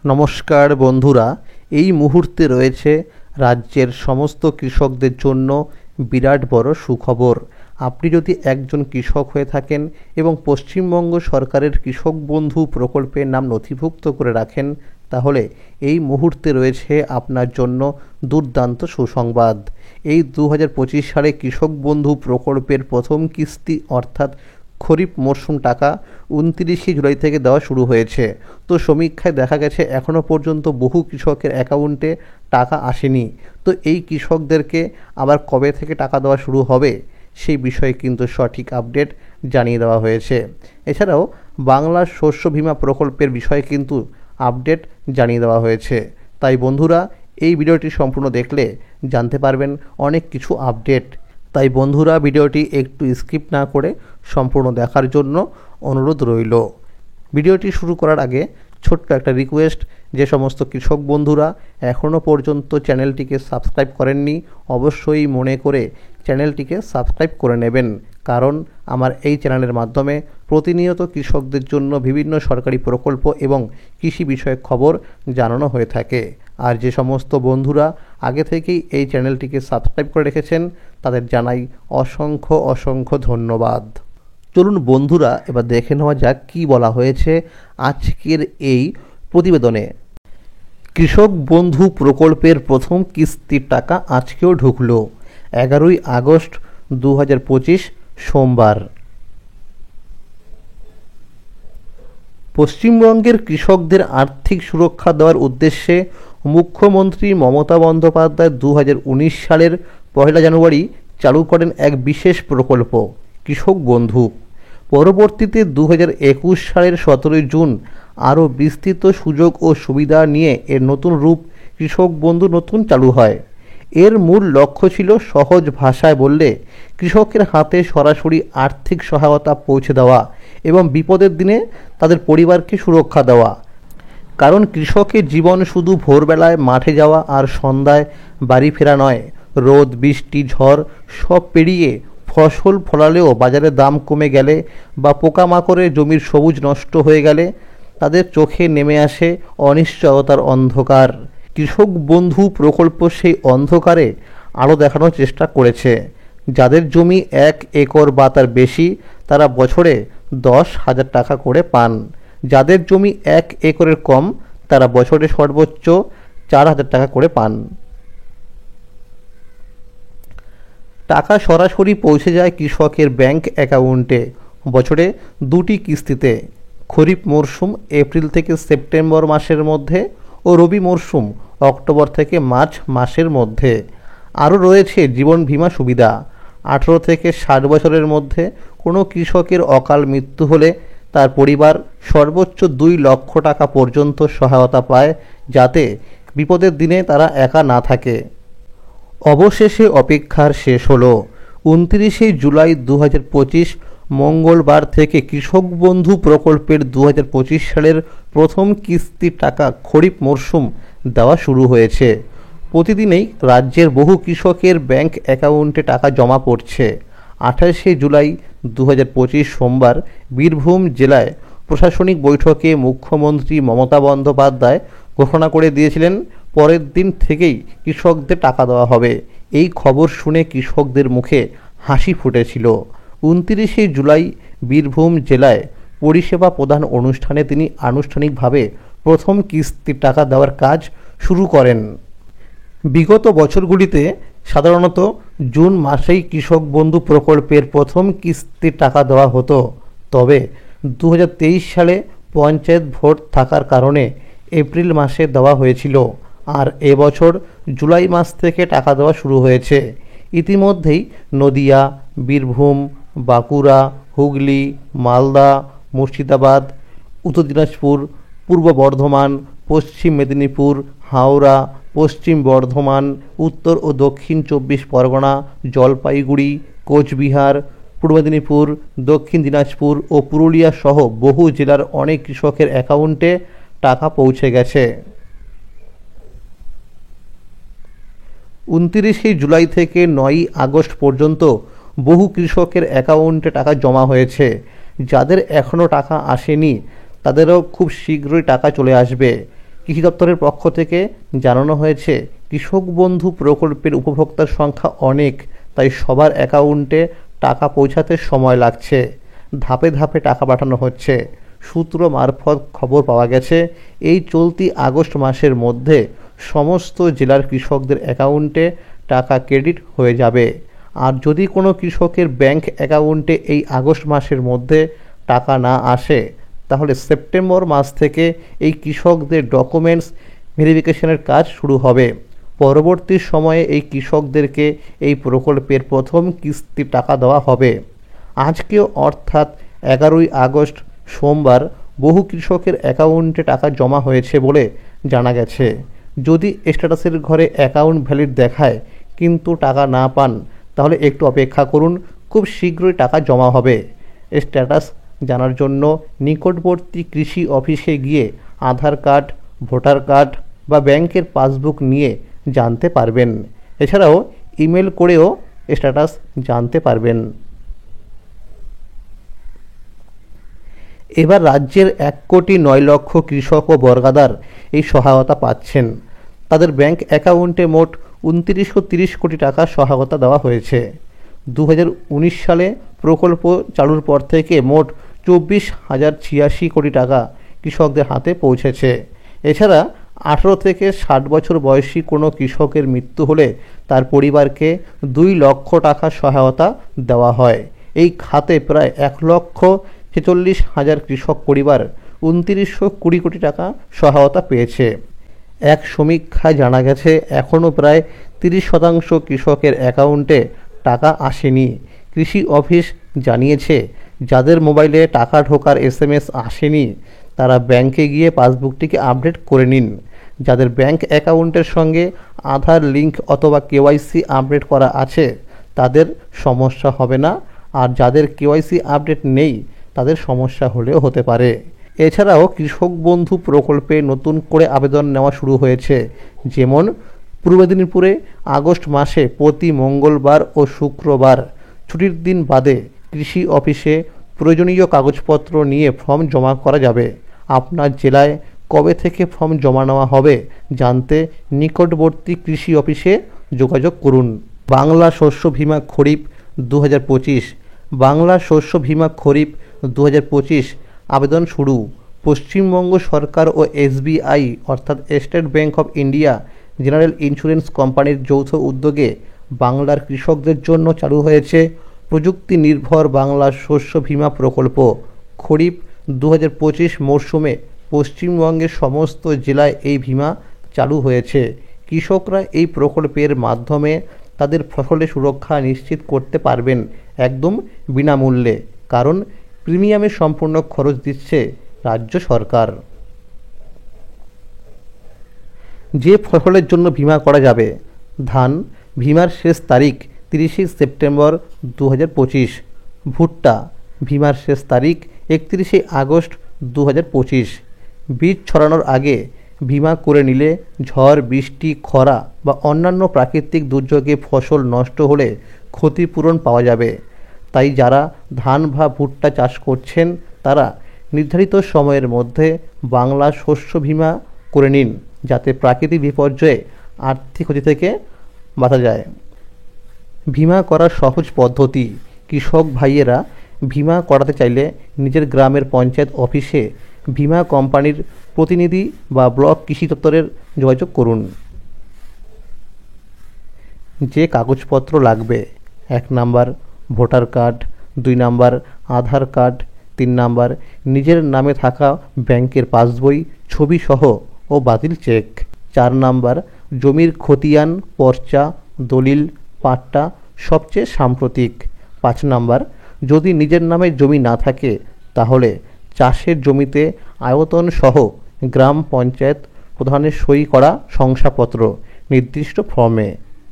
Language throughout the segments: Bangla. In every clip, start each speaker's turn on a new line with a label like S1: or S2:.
S1: নমস্কার বন্ধুরা, এই মুহূর্তে রয়েছে রাজ্যের সমস্ত কৃষকদের জন্য বিরাট বড় সুখবর। আপনি যদি একজন কৃষক হয়ে থাকেন এবং পশ্চিমবঙ্গ সরকারের কৃষক বন্ধু প্রকল্পের নাম নথিভুক্ত করে রাখেন, তাহলে এই মুহূর্তে রয়েছে আপনার জন্য দুর্দান্ত সুসংবাদ। এই 2025 সালে কৃষক বন্ধু প্রকল্পের প্রথম কিস্তি অর্থাৎ খরিফ মরশুম টাকা 29শে জুলাই থেকে দেওয়া শুরু হয়েছে। তো সমীক্ষায় দেখা গেছে এখনও পর্যন্ত বহু কৃষকের অ্যাকাউন্টে টাকা আসেনি। তো এই কৃষকদেরকে আবার কবে থেকে টাকা দেওয়া শুরু হবে সেই বিষয়ে কিন্তু সঠিক আপডেট জানিয়ে দেওয়া হয়েছে। এছাড়াও বাংলা শস্য বীমা প্রকল্পের বিষয়ে কিন্তু আপডেট জানিয়ে দেওয়া হয়েছে। তাই বন্ধুরা, এই ভিডিওটি সম্পূর্ণ দেখলে জানতে পারবেন অনেক কিছু আপডেট। তাই বন্ধুরা, ভিডিওটি একটু স্কিপ না করে সম্পূর্ণ দেখার জন্য অনুরোধ রইল। ভিডিওটি শুরু করার আগে ছোট্ট একটা রিকোয়েস্ট, যে সমস্ত কৃষক বন্ধুরা এখনও পর্যন্ত চ্যানেলটিকে সাবস্ক্রাইব করেননি, অবশ্যই মনে করে চ্যানেলটিকে সাবস্ক্রাইব করে নেবেন, কারণ আমার এই চ্যানেলের মাধ্যমে প্রতিনিয়ত কৃষকদের জন্য বিভিন্ন সরকারি প্রকল্প এবং কৃষি বিষয়ক খবর জানানো হয়ে থাকে। আর যে সমস্ত বন্ধুরা আগে থেকেই এই চ্যানেলটিকে সাবস্ক্রাইব করে রেখেছেন, তাদের জানাই অসংখ্য অসংখ্য ধন্যবাদ। চলুন বন্ধুরা, এবার দেখে নেওয়া যাক কী বলা হয়েছে আজকের এই প্রতিবেদনে। কৃষক বন্ধু প্রকল্পের প্রথম কিস্তির টাকা আজকেও ঢুকলো। 11ই আগস্ট 2025 সোমবার। পশ্চিমবঙ্গের কৃষকদের আর্থিক সুরক্ষা দেওয়ার উদ্দেশ্যে মুখ্যমন্ত্রী মমতা বন্দ্যোপাধ্যায় 2019 সালের 1 জানুয়ারি চালু করেন এক বিশেষ প্রকল্প কৃষক বন্ধু। পরবর্তীতে 2021 সালের 17 জুন আরও বিস্তৃত সুযোগ ও সুবিধা নিয়ে এর নতুন রূপ কৃষক বন্ধু নতুন চালু হয়। এর মূল লক্ষ্য ছিল সহজ ভাষায় বললে কৃষকের হাতে সরাসরি আর্থিক সহায়তা পৌঁছে দেওয়া এবং বিপদের দিনে তাদের পরিবারকে সুরক্ষা দেওয়া। কারণ কৃষকের জীবন শুধু ভোরবেলায় মাঠে যাওয়া আর সন্ধ্যায় বাড়ি ফেরা নয়। রোদ, বৃষ্টি, ঝড় সব পেরিয়ে ফসল ফলালেও বাজারে দাম কমে গেলে বা পোকামাকড়ে জমির সবুজ নষ্ট হয়ে গেলে তাদের চোখে নেমে আসে অনিশ্চয়তার অন্ধকার। কৃষক বন্ধু প্রকল্প সেই অন্ধকারে আলো দেখানোর চেষ্টা করেছে। যাদের জমি 1 একর বা তার বেশি, তারা বছরে 10,000 টাকা করে পান। যাদের জমি 1 একরের কম, তারা বছরে সর্বোচ্চ 4,000 টাকা করে পান। টাকা সরাসরি পৌঁছে যায় কৃষকের ব্যাংক অ্যাকাউন্টে বছরে 2টি কিস্তিতে। খরিফ মরশুম এপ্রিল থেকে সেপ্টেম্বর মাসের মধ্যে ও রবি মরশুম অক্টোবর থেকে মার্চ মাসের মধ্যে। আরও রয়েছে জীবন বীমা সুবিধা। 18 থেকে 60 বছরের মধ্যে কোনো কৃষকের অকাল মৃত্যু হলে তার পরিবার সর্বোচ্চ 2 লক্ষ টাকা পর্যন্ত সহায়তা পায়, যাতে বিপদের দিনে তারা একা না থাকে। অবশেষে অপেক্ষার শেষ হলো। 29শে জুলাই 2025 মঙ্গলবার থেকে কৃষক বন্ধু প্রকল্পের 2025 সালের প্রথম কিস্তির টাকা খরিফ মরশুম দেওয়া শুরু হয়েছে। প্রতিদিনেই রাজ্যের বহু কৃষকের ব্যাংক অ্যাকাউন্টে টাকা জমা পড়ছে। 28শে জুলাই 2025 সোমবার বীরভূম জেলায় প্রশাসনিক বৈঠকে মুখ্যমন্ত্রী মমতা বন্দ্যোপাধ্যায় ঘোষণা করে দিয়েছিলেন পরের দিন থেকেই কৃষকদের টাকা দেওয়া হবে। এই খবর শুনে কৃষকদের মুখে হাসি ফুটেছিল। 29শে জুলাই বীরভূম জেলায় পরিষেবা প্রদান অনুষ্ঠানে তিনি আনুষ্ঠানিকভাবে প্রথম কিস্তির টাকা দেওয়ার কাজ শুরু করেন। বিগত বছরগুলিতে সাধারণত জুন মাসেই কৃষক বন্ধু প্রকল্পের প্রথম কিস্তির টাকা দেওয়া হতো, তবে 2023 সালে পঞ্চায়েত ভোট থাকার কারণে এপ্রিল মাসে দেওয়া হয়েছিল, আর এবছর জুলাই মাস থেকে টাকা দেওয়া শুরু হয়েছে। ইতিমধ্যেই নদিয়া, বীরভূম, বাঁকুড়া, হুগলি, মালদা, মুর্শিদাবাদ, উত্তর দিনাজপুর, পূর্ব বর্ধমান, পশ্চিম মেদিনীপুর, হাওড়া, পশ্চিম বর্ধমান, উত্তর ও দক্ষিণ 24 পরগনা, জলপাইগুড়ি, কোচবিহার, পূর্ব মেদিনীপুর, দক্ষিণ দিনাজপুর ও পুরুলিয়া সহ বহু জেলার অনেক কৃষকের অ্যাকাউন্টে টাকা পৌঁছে গেছে। 29শে জুলাই থেকে 9ই আগস্ট পর্যন্ত বহু কৃষকের অ্যাকাউন্টে টাকা জমা হয়েছে। যাদের এখনও টাকা আসেনি তাদেরও খুব শীঘ্রই টাকা চলে আসবে। কৃষি দপ্তরের পক্ষ থেকে জানানো হয়েছে, কৃষক বন্ধু প্রকল্পের উপভোক্তার সংখ্যা অনেক, তাই সবার অ্যাকাউন্টে টাকা পৌঁছাতে সময় লাগছে। ধাপে ধাপে টাকা পাঠানো হচ্ছে। সূত্র মারফত খবর পাওয়া গেছে, এই চলতি আগস্ট মাসের মধ্যে সমস্ত জেলার কৃষকদের অ্যাকাউন্টে টাকা ক্রেডিট হয়ে যাবে। আর যদি কোনো কৃষকের ব্যাংক অ্যাকাউন্টে এই আগস্ট মাসের মধ্যে টাকা না আসে, তাহলে সেপ্টেম্বর মাস থেকে এই কৃষকদের ডকুমেন্টস ভেরিফিকেশনের কাজ শুরু হবে। পরবর্তী সময়ে এই কৃষকদেরকে এই প্রকল্পের প্রথম কিস্তির টাকা দেওয়া হবে। আজকেও অর্থাৎ 11ই আগস্ট সোমবার বহু কৃষকের অ্যাকাউন্টে টাকা জমা হয়েছে বলে জানা গেছে। যদি স্ট্যাটাসের ঘরে অ্যাকাউন্ট ভ্যালিড দেখায় কিন্তু টাকা না পান, তাহলে একটু অপেক্ষা করুন, খুব শীঘ্রই টাকা জমা হবে। স্ট্যাটাস জানার জন্য নিকটবর্তী কৃষি অফিসে গিয়ে আধার কার্ড, ভোটার কার্ড বা ব্যাংকের পাসবুক নিয়ে জানতে পারবেন। এছাড়াও ইমেল করেও স্ট্যাটাস জানতে পারবেন। এবার রাজ্যের 1,09,00,000 কৃষক ও বর্গাদার এই সহায়তা পাচ্ছেন। তাদের ব্যাংক অ্যাকাউন্টে মোট 2930 কোটি টাকা সহায়তা দেওয়া হয়েছে। 2019 সালে প্রকল্প চালুর পর থেকে মোট 24,086 কোটি টাকা কৃষকদের হাতে পৌঁছেছে। এছাড়া 18 থেকে 60 বছর বয়সী কোনো কৃষকের মৃত্যু হলে তার পরিবারকে 2 লক্ষ টাকা সহায়তা দেওয়া হয়। এই খাতে প্রায় 1,46,000 কৃষক পরিবার 2920 কোটি টাকা সহায়তা পেয়েছে। এক সমীক্ষায় জানা গেছে, এখনও প্রায় 30% কৃষকের অ্যাকাউন্টে টাকা আসেনি। কৃষি অফিস জানিয়েছে, যাদের মোবাইলে টাকা ঢোকার SMS আসেনি তারা ব্যাংকে গিয়ে পাসবুকটিকে আপডেট করে নিন। যাদের ব্যাংক অ্যাকাউন্টের সঙ্গে আধার লিঙ্ক অথবা KYC আপডেট করা আছে তাদের সমস্যা হবে না, আর যাদের KYC আপডেট নেই তাদের সমস্যা হলেও হতে পারে। এছাড়াও কৃষক বন্ধু প্রকল্পে নতুন করে আবেদন নেওয়া শুরু হয়েছে। যেমন পূর্ব মেদিনীপুরে আগস্ট মাসে প্রতি মঙ্গলবার ও শুক্রবার ছুটির দিন বাদে কৃষি অফিসে প্রয়োজনীয় কাগজপত্র নিয়ে ফর্ম জমা করা যাবে। আপনার জেলায় কবে থেকে ফর্ম জমা নেওয়া হবে জানতে নিকটবর্তী কৃষি অফিসে যোগাযোগ করুন। বাংলা শস্য বীমা খরিফ 2025। বাংলা শস্য বীমা খরিফ 2025 আবেদন শুরু। পশ্চিমবঙ্গ সরকার ও SBI অর্থাৎ state bank of India general insurance কোম্পানির যৌথ উদ্যোগে বাংলার কৃষকদের জন্য চালু হয়েছে প্রযুক্তি নির্ভর বাংলা শস্য বীমা প্রকল্প। খরিফ 2025 মরশুমে পশ্চিমবঙ্গের সমস্ত জেলায় এই বীমা চালু হয়েছে। কৃষকরা এই প্রকল্পের মাধ্যমে তাদের ফসলের সুরক্ষা নিশ্চিত করতে পারবেন একদম বিনামূল্যে, কারণ প্রিমিয়ামের সম্পূর্ণ খরচ দিচ্ছে রাজ্য সরকার। যে ফসলের জন্য বীমা করা যাবে: ধান, বীমার শেষ তারিখ 30 সেপ্টেম্বর 2025। ভুট্টা, বীমার শেষ তারিখ 31 আগস্ট 2025। বীজ ছড়ানোর আগে বীমা করে নিলে ঝড়, বৃষ্টি, খরা বা অন্যান্য প্রাকৃতিক দুর্যোগে ফসল নষ্ট হলে ক্ষতিপূরণ পাওয়া যাবে। তাই যারা ধান বা ভুট্টা চাষ করছেন তারা নির্ধারিত সময়ের মধ্যে বাংলা শস্য বীমা করে নিন, যাতে প্রাকৃতিক বিপর্যয়ে আর্থিক ক্ষতি থেকে বাঁচা যায়। বীমা করার সহজ পদ্ধতি: কৃষক ভাইয়েরা বীমা করাতে চাইলে নিজের গ্রামের পঞ্চায়েত অফিসে বীমা কোম্পানির প্রতিনিধি বা ব্লক কৃষি দপ্তরের যোগাযোগ করুন। যে কাগজপত্র লাগবে: 1 নাম্বার ভোটার কার্ড, 2 নাম্বার আধার কার্ড, 3 নাম্বার নিজের নামে থাকা ব্যাংকের পাসবই ছবি সহ ও বাতিল চেক, 4 নাম্বার জমির খতিয়ান, পর্চা, দলিল, পাট্টা সবচেয়ে সাম্প্রতিক, 5 নাম্বার যদি নিজের নামে জমি না থাকে তাহলে চাষের জমিতে আয়তন সহ গ্রাম পঞ্চায়েত প্রধানের সই করা শংসাপত্র নির্দিষ্ট ফর্মে,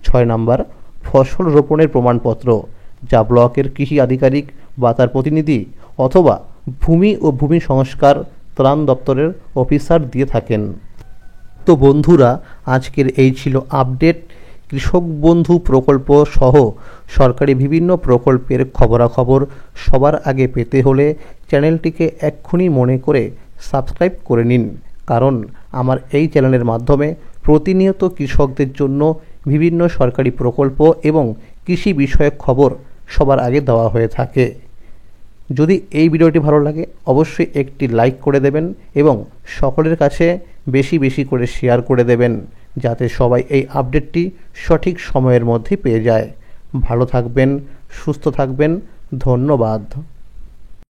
S1: 6 নাম্বার ফসল রোপণের প্রমাণপত্র যা ব্লকের কৃষি আধিকারিক বা তার প্রতিনিধি অথবা ভূমি ও ভূমি সংস্কার ত্রাণ দপ্তরের অফিসার দিয়ে থাকেন। তো বন্ধুরা, আজকের এই ছিল আপডেট। কৃষক বন্ধু প্রকল্প সহ সরকারি বিভিন্ন প্রকল্পের খবরাখবর সবার আগে পেতে হলে চ্যানেলটিকে এক্ষুনি মনে করে সাবস্ক্রাইব করে নিন, কারণ আমার এই চ্যানেলের মাধ্যমে প্রতিনিয়ত কৃষকদের জন্য বিভিন্ন সরকারি প্রকল্প এবং কৃষি বিষয়ক খবর সবার আগে দেওয়া হয়ে থাকে। যদি এই ভিডিওটি ভালো লাগে অবশ্যই একটি লাইক করে দেবেন এবং সকলের কাছে বেশি বেশি করে শেয়ার করে দেবেন, যাতে সবাই এই আপডেটটি সঠিক সময়ের মধ্যে পেয়ে যায়। ভালো থাকবেন, সুস্থ থাকবেন, ধন্যবাদ।